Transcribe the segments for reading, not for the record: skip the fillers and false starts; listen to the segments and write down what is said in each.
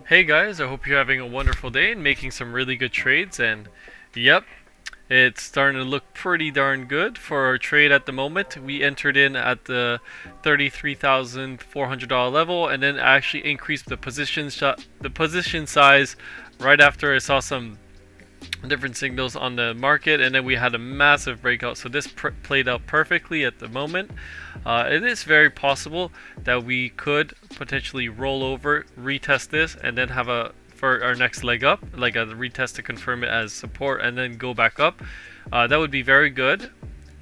Hey guys, I hope you're having a wonderful day and making some really good trades. And yep, it's starting to look pretty darn good for our trade at the moment. We entered in at the $33,400 level and then actually increased the position size right after I saw some different signals on the market, and then we had a massive breakout. So this played out perfectly at the moment. It is very possible that we could potentially roll over, retest this, and then have a for our next leg up, like a retest to confirm it as support, and then go back up. That would be very good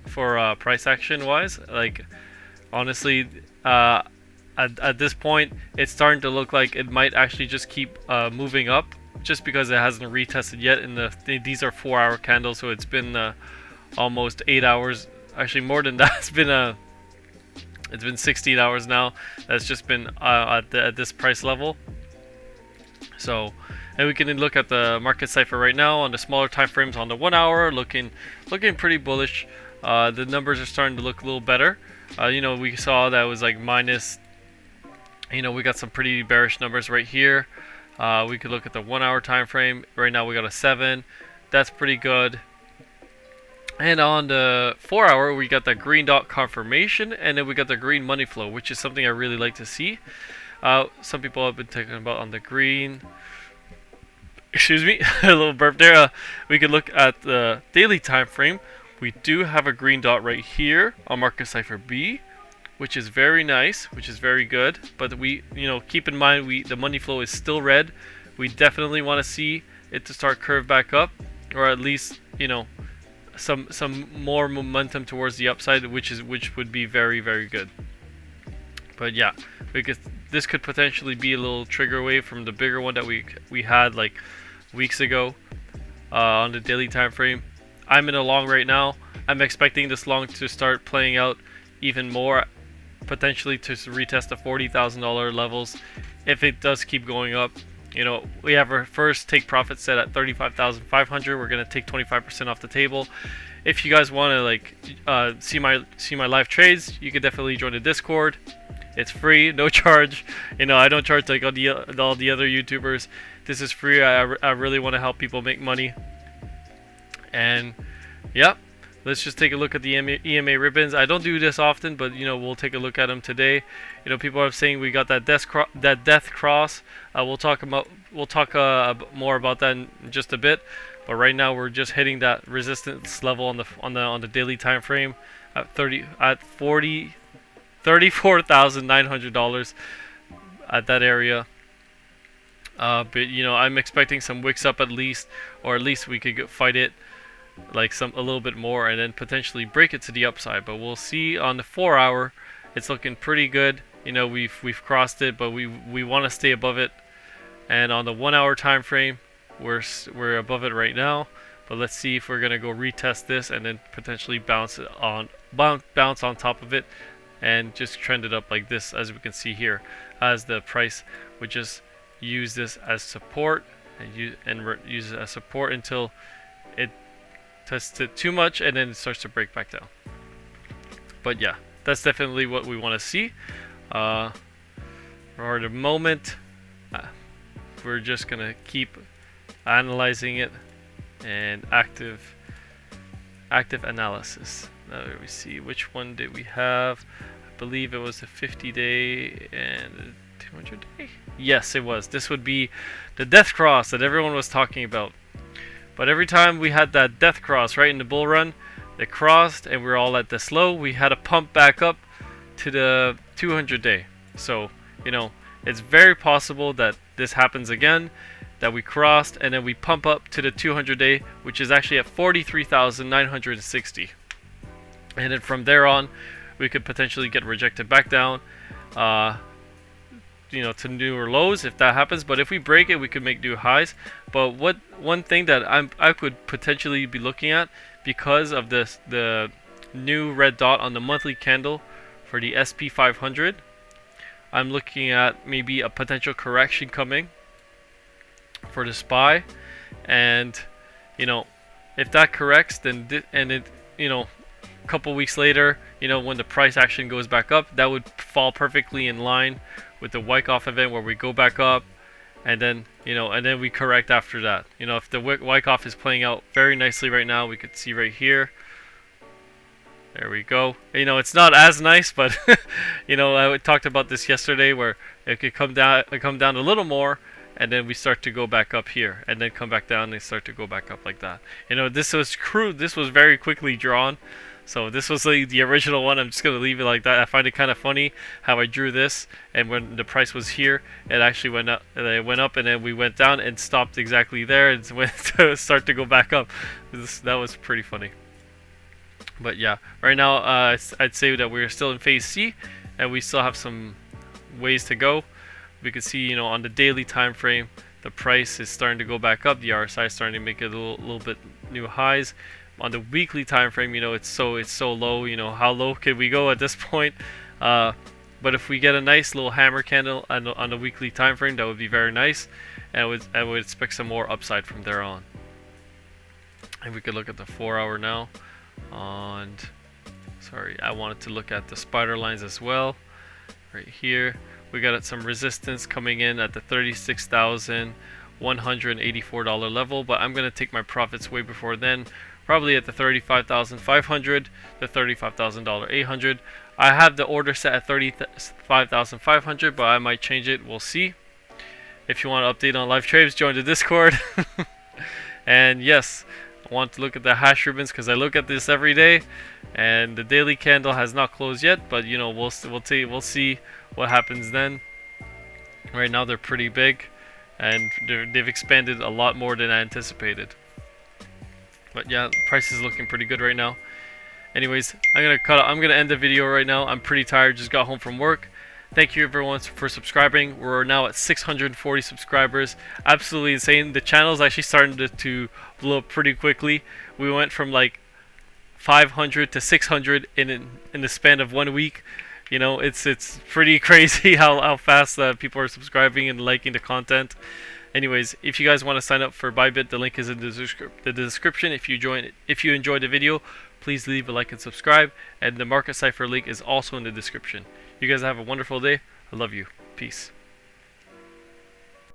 for price action wise. Like honestly, at this point, it's starting to look like it might actually just keep moving up, just because it hasn't retested yet. In these are 4-hour candles, so it's been almost 8 hours. Actually, more than that. It's been 16 hours now. That's just been at this price level. So, and we can look at the market cipher right now on the smaller time frames on the 1 hour, looking pretty bullish. The numbers are starting to look a little better. We saw that was like minus. We got some pretty bearish numbers right here. We could look at the 1 hour time frame. Right now we got a 7. That's pretty good. And on the 4 hour, we got that green dot confirmation, and then we got the green money flow, which is something I really like to see. Some people have been talking about on the green. Excuse me, a little burp there. We could look at the daily time frame. We do have a green dot right here on market cipher B, which is very nice, which is very good. But keep in mind, the money flow is still red. We definitely want to see it to start curve back up, or at least some more momentum towards the upside, which would be very, very good. But yeah, this could potentially be a little trigger wave from the bigger one that we had like weeks ago on the daily time frame. I'm in a long right now. I'm expecting this long to start playing out even more, potentially to retest the $40,000 levels if it does keep going up. We have our first take profit set at 35,500. We're gonna take 25% off the table. If you guys want to see my live trades, you can definitely join the Discord. It's free, no charge. I don't charge like all the other YouTubers. This is free. I really want to help people make money. And yeah, let's just take a look at the EMA ribbons. I don't do this often, but we'll take a look at them today. People are saying we got that death cross. We'll talk more about that in just a bit. But right now we're just hitting that resistance level on the daily time frame at $34,900 at that area. But I'm expecting some wicks up at least, or at least we could fight it like a little bit more, and then potentially break it to the upside. But we'll see. On the 4 hour, it's looking pretty good. We've crossed it, but we want to stay above it. And on the 1 hour time frame, we're above it right now. But let's see if we're gonna go retest this and then potentially bounce on top of it, and just trend it up like this, as we can see here, as the price would just use this as support and use it as support until it tests it too much, and then it starts to break back down. But yeah, that's definitely what we want to see. For the moment, we're just gonna keep analyzing it and active analysis. Now we see, which one did we have? I believe it was the 50-day and the 200-day. Yes, it was. This would be the death cross that everyone was talking about. But every time we had that death cross right in the bull run, they crossed and we're all at this low, we had to pump back up to the 200-day. So, it's very possible that this happens again, that we crossed and then we pump up to the 200-day, which is actually at 43,960. And then from there on, we could potentially get rejected back down, to newer lows if that happens. But if we break it, we could make new highs. But one thing that I could potentially be looking at, because of the new red dot on the monthly candle for the SP 500, I'm looking at maybe a potential correction coming for the SPY. And if that corrects, then a couple weeks later, when the price action goes back up, that would fall perfectly in line with the Wyckoff event, where we go back up and then and then we correct after that. If the Wyckoff is playing out very nicely right now, we could see right here. There we go. It's not as nice, but I talked about this yesterday where it could come down a little more, and then we start to go back up here, and then come back down and start to go back up like that. This was crude. This was very quickly drawn. So this was the original one. I'm just gonna leave it like that. I find it kind of funny how I drew this, and when the price was here, it actually went up. It went up, and then we went down and stopped exactly there, and went to start to go back up. That was pretty funny. But yeah, right now I'd say that we're still in phase C, and we still have some ways to go. We can see, on the daily time frame, the price is starting to go back up. The RSI is starting to make it a little bit new highs. On the weekly time frame, it's so low. How low could we go at this point? But if we get a nice little hammer candle on the weekly time frame, that would be very nice, and I would expect some more upside from there on. And we could look at the 4-hour now. And sorry, I wanted to look at the spider lines as well. Right here, we got some resistance coming in at the $36,184 level, but I'm gonna take my profits way before then, probably at the $35,500, the $35,000 800. I have the order set at $35,500, but I might change it. We'll see. If you want to update on live trades, join the Discord. And yes, I want to look at the hash ribbons because I look at this every day, and the daily candle has not closed yet, but we'll see what happens then. Right now they're pretty big, and they've expanded a lot more than I anticipated. But yeah, the price is looking pretty good right now. Anyways, I'm gonna end the video right now. I'm pretty tired, just got home from work. Thank you everyone for subscribing. We're now at 640 subscribers. Absolutely insane. The channel's actually starting to blow up pretty quickly. We went from like 500 to 600 in the span of 1 week. It's pretty crazy how fast people are subscribing and liking the content. Anyways, if you guys want to sign up for Bybit, the link is in the description. If you enjoyed the video, please leave a like and subscribe. And the market cipher link is also in the description. You guys have a wonderful day. I love you. Peace.